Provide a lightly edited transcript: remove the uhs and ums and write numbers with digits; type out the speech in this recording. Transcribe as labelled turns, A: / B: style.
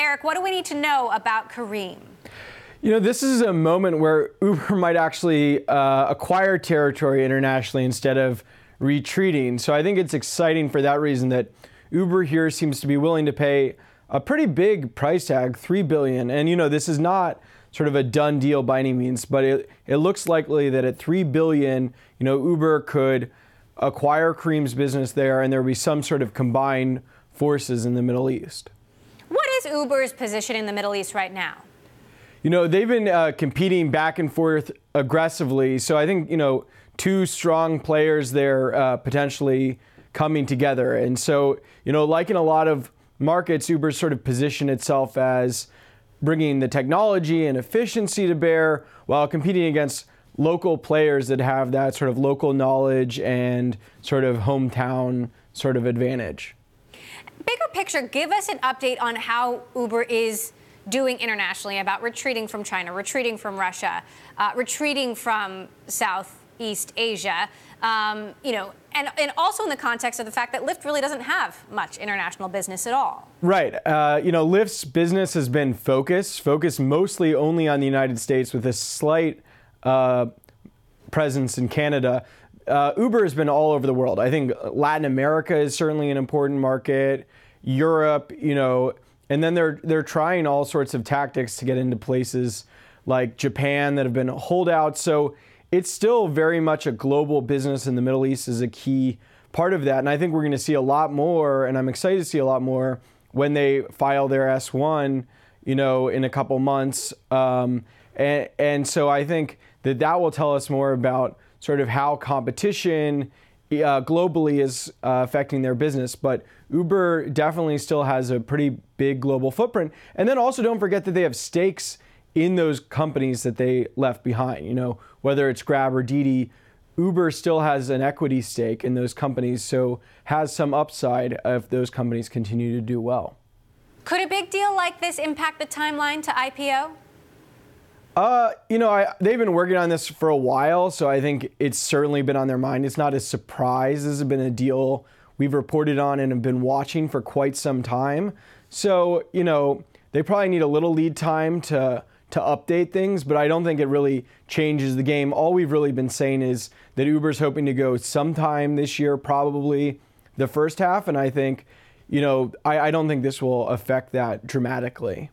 A: Eric, what do we need to know about Careem?
B: This is a moment where Uber might actually acquire territory internationally instead of retreating. So I think it's exciting for that reason that Uber here seems to be willing to pay a pretty big price tag, $3 billion. And, this is not sort of a done deal by any means, but it looks likely that at $3 billion, Uber could acquire Careem's business there and there will be some sort of combined forces in the Middle East.
A: What is Uber's position in the Middle East right now?
B: They've been competing back and forth aggressively. So I think, two strong players there potentially coming together. And so, like in a lot of markets, Uber's sort of positioned itself as bringing the technology and efficiency to bear while competing against local players that have that sort of local knowledge and sort of hometown sort of advantage.
A: Bigger picture, give us an update on how Uber is doing internationally, about retreating from China, retreating from Russia, retreating from Southeast Asia, and also in the context of the fact that Lyft really doesn't have much international business at all.
B: Right. Lyft's business has been focused mostly only on the United States with a slight presence in Canada. Uber has been all over the world. I think Latin America is certainly an important market, Europe, and then they're trying all sorts of tactics to get into places like Japan that have been holdouts. So it's still very much a global business, and the Middle East is a key part of that. And I think we're going to see a lot more, and I'm excited to see a lot more when they file their S1, in a couple months. And so I think that will tell us more about sort of how competition globally is affecting their business. But Uber definitely still has a pretty big global footprint. And then also don't forget that they have stakes in those companies that they left behind. Whether it's Grab or Didi, Uber still has an equity stake in those companies, so has some upside if those companies continue to do well.
A: Could a big deal like this impact the timeline to IPO?
B: They've been working on this for a while, so I think it's certainly been on their mind. It's not a surprise. This has been a deal we've reported on and have been watching for quite some time. So, they probably need a little lead time to update things, but I don't think it really changes the game. All we've really been saying is that Uber's hoping to go sometime this year, probably the first half, and I think, I don't think this will affect that dramatically.